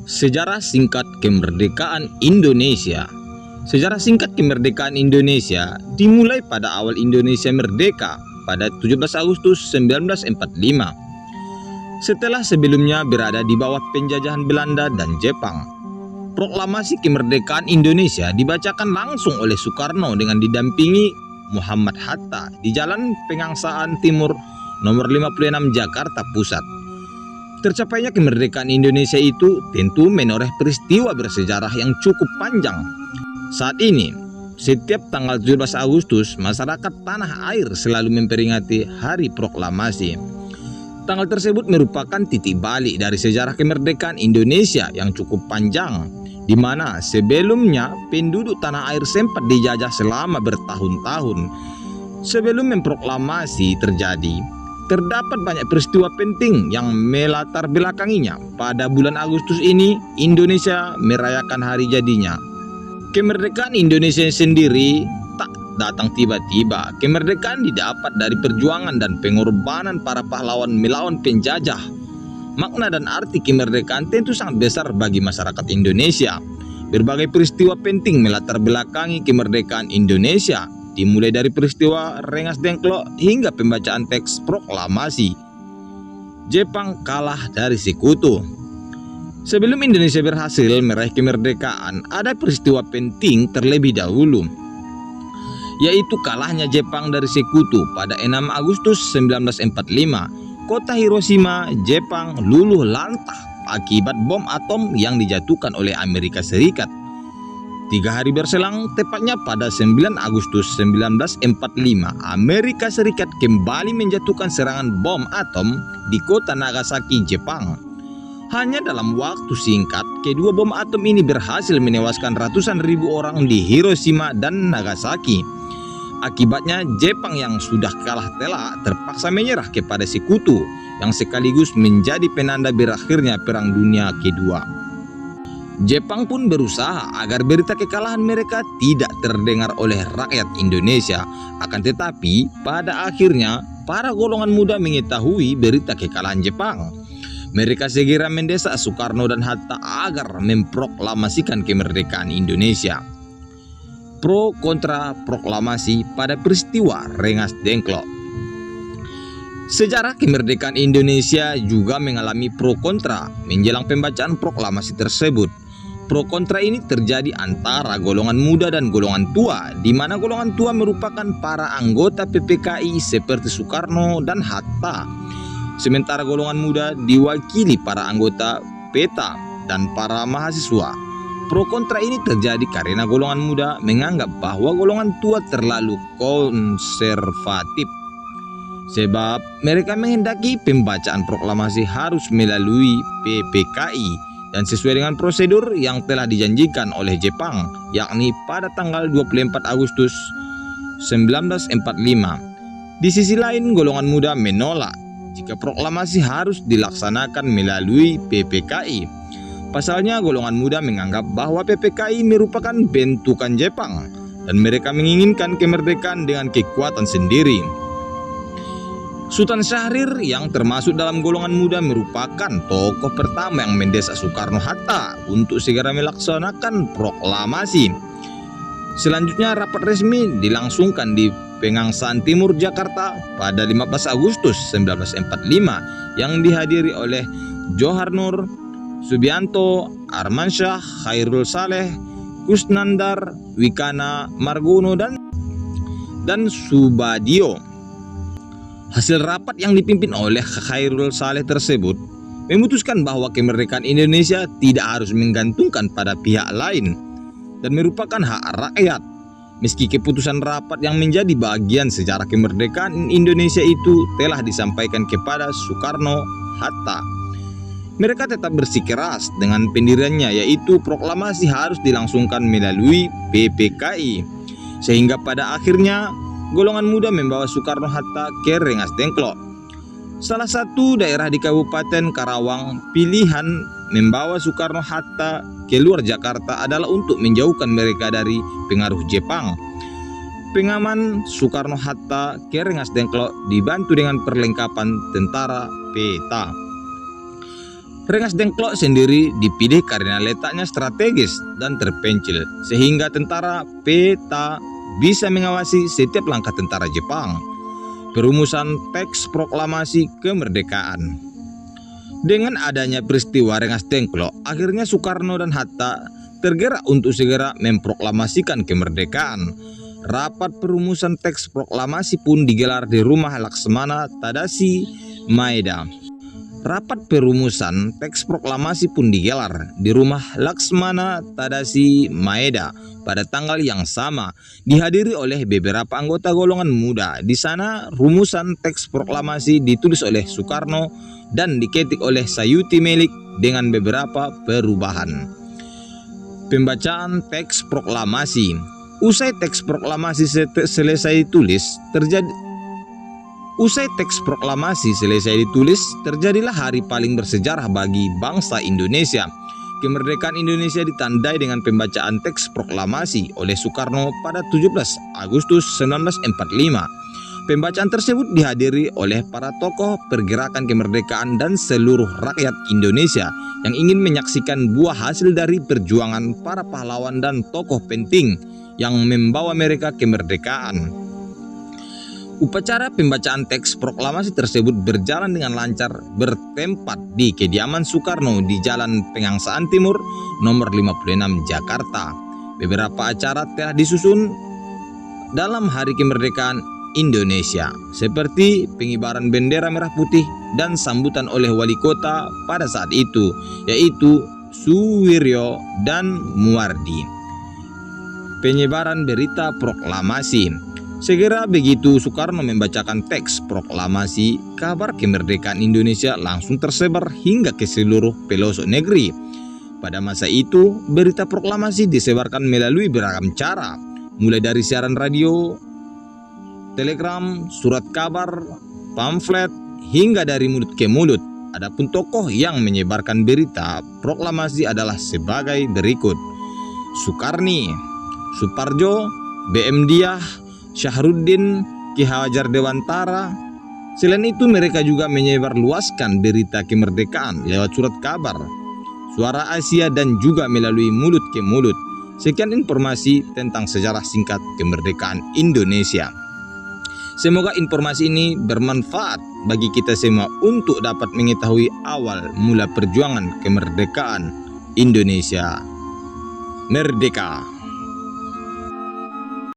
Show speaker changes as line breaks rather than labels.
Sejarah singkat kemerdekaan Indonesia. Sejarah singkat kemerdekaan Indonesia dimulai pada awal Indonesia merdeka pada 17 Agustus 1945. Setelah sebelumnya berada di bawah penjajahan Belanda dan Jepang. Proklamasi kemerdekaan Indonesia dibacakan langsung oleh Soekarno dengan didampingi Muhammad Hatta di Jalan Pengangsaan Timur nomor 56 Jakarta Pusat. Tercapainya kemerdekaan Indonesia itu tentu menoreh peristiwa bersejarah yang cukup panjang. Saat ini, setiap tanggal 17 Agustus, masyarakat tanah air selalu memperingati Hari Proklamasi. Tanggal tersebut merupakan titik balik dari sejarah kemerdekaan Indonesia yang cukup panjang, di mana sebelumnya penduduk tanah air sempat dijajah selama bertahun-tahun. Sebelum memproklamasi terjadi, terdapat banyak peristiwa penting yang melatar belakanginya. Pada bulan Agustus ini, Indonesia merayakan hari jadinya. Kemerdekaan Indonesia sendiri tak datang tiba-tiba. Kemerdekaan didapat dari perjuangan dan pengorbanan para pahlawan melawan penjajah. Makna dan arti kemerdekaan tentu sangat besar bagi masyarakat Indonesia. Berbagai peristiwa penting melatar belakangi kemerdekaan Indonesia, dimulai dari peristiwa Rengas Dengklok hingga pembacaan teks proklamasi. Jepang kalah dari Sekutu. Sebelum Indonesia berhasil meraih kemerdekaan, ada peristiwa penting terlebih dahulu, yaitu kalahnya Jepang dari Sekutu pada 6 Agustus 1945. Kota Hiroshima, Jepang luluh lantah akibat bom atom yang dijatuhkan oleh Amerika Serikat. 3 hari berselang, tepatnya pada 9 Agustus 1945, Amerika Serikat kembali menjatuhkan serangan bom atom di kota Nagasaki, Jepang. Hanya dalam waktu singkat, kedua bom atom ini berhasil menewaskan ratusan ribu orang di Hiroshima dan Nagasaki. Akibatnya, Jepang yang sudah kalah telak terpaksa menyerah kepada Sekutu, yang sekaligus menjadi penanda berakhirnya Perang Dunia Kedua. Jepang pun berusaha agar berita kekalahan mereka tidak terdengar oleh rakyat Indonesia. Akan tetapi, pada akhirnya para golongan muda mengetahui berita kekalahan Jepang. Mereka segera mendesak Soekarno dan Hatta agar memproklamasikan kemerdekaan Indonesia. Pro kontra proklamasi pada peristiwa Rengas Dengklok. Sejarah kemerdekaan Indonesia juga mengalami pro kontra menjelang pembacaan proklamasi tersebut. Pro kontra ini terjadi antara golongan muda dan golongan tua, di mana golongan tua merupakan para anggota PPKI seperti Soekarno dan Hatta. Sementara golongan muda diwakili para anggota PETA dan para mahasiswa. Pro kontra ini terjadi karena golongan muda menganggap bahwa golongan tua terlalu konservatif. Sebab mereka menghendaki pembacaan proklamasi harus melalui PPKI dan sesuai dengan prosedur yang telah dijanjikan oleh Jepang, yakni pada tanggal 24 Agustus 1945. Di sisi lain, golongan muda menolak jika proklamasi harus dilaksanakan melalui PPKI. Pasalnya, golongan muda menganggap bahwa PPKI merupakan bentukan Jepang dan mereka menginginkan kemerdekaan dengan kekuatan sendiri. Sultan Syahrir yang termasuk dalam golongan muda merupakan tokoh pertama yang mendesak Soekarno-Hatta untuk segera melaksanakan proklamasi. Selanjutnya, rapat resmi dilangsungkan di Pengangsaan Timur Jakarta pada 15 Agustus 1945 yang dihadiri oleh Johar Nur, Subianto, Armansyah, Khairul Saleh, Kusnandar, Wikana, Margono, dan Subadio. Hasil rapat yang dipimpin oleh Khairul Saleh tersebut memutuskan bahwa kemerdekaan Indonesia tidak harus menggantungkan pada pihak lain dan merupakan hak rakyat. Meski keputusan rapat yang menjadi bagian sejarah kemerdekaan Indonesia itu telah disampaikan kepada Soekarno-Hatta, mereka tetap bersikeras dengan pendiriannya, yaitu proklamasi harus dilangsungkan melalui PPKI. Sehingga pada akhirnya golongan muda membawa Soekarno-Hatta ke Rengas Dengklok, salah satu daerah di Kabupaten Karawang. Pilihan membawa Soekarno-Hatta keluar Jakarta adalah untuk menjauhkan mereka dari pengaruh Jepang. Pengaman Soekarno-Hatta ke Rengas Dengklok dibantu dengan perlengkapan tentara PETA. Rengas Dengklok sendiri dipilih karena letaknya strategis dan terpencil, sehingga tentara peta bisa mengawasi setiap langkah tentara Jepang. Perumusan teks proklamasi kemerdekaan. Dengan adanya peristiwa Rengas Dengklok, akhirnya Soekarno dan Hatta tergerak untuk segera memproklamasikan kemerdekaan. Rapat perumusan teks proklamasi pun digelar di rumah Laksmana Tadashi Maeda. Rapat perumusan teks proklamasi pun digelar di rumah Laksmana Tadashi Maeda pada tanggal yang sama, dihadiri oleh beberapa anggota golongan muda. Di sana rumusan teks proklamasi ditulis oleh Soekarno dan diketik oleh Sayuti Melik dengan beberapa perubahan. Pembacaan teks proklamasi. Usai teks proklamasi selesai ditulis, terjadilah hari paling bersejarah bagi bangsa Indonesia. Kemerdekaan Indonesia ditandai dengan pembacaan teks proklamasi oleh Soekarno pada 17 Agustus 1945. Pembacaan tersebut dihadiri oleh para tokoh pergerakan kemerdekaan dan seluruh rakyat Indonesia yang ingin menyaksikan buah hasil dari perjuangan para pahlawan dan tokoh penting yang membawa mereka kemerdekaan. Upacara pembacaan teks proklamasi tersebut berjalan dengan lancar bertempat di kediaman Soekarno di Jalan Pengangsaan Timur nomor 56 Jakarta. Beberapa acara telah disusun dalam Hari Kemerdekaan Indonesia, seperti pengibaran bendera merah putih dan sambutan oleh wali kota pada saat itu, yaitu Suwiryo dan Muwardi. Penyebaran berita proklamasi. Segera begitu Soekarno membacakan teks proklamasi, kabar kemerdekaan Indonesia langsung tersebar hingga ke seluruh pelosok negeri. Pada masa itu, berita proklamasi disebarkan melalui beragam cara, mulai dari siaran radio, telegram, surat kabar, pamflet, hingga dari mulut ke mulut. Adapun tokoh yang menyebarkan berita proklamasi adalah sebagai berikut: Soekarni, Suparjo, BM Diah, Syahruddin, Ki Hajar Dewantara. Selain itu mereka juga menyebarluaskan berita kemerdekaan lewat surat kabar, Suara Asia, dan juga melalui mulut ke mulut. Sekian informasi tentang sejarah singkat kemerdekaan Indonesia. Semoga informasi ini bermanfaat bagi kita semua untuk dapat mengetahui awal mula perjuangan kemerdekaan Indonesia. Merdeka!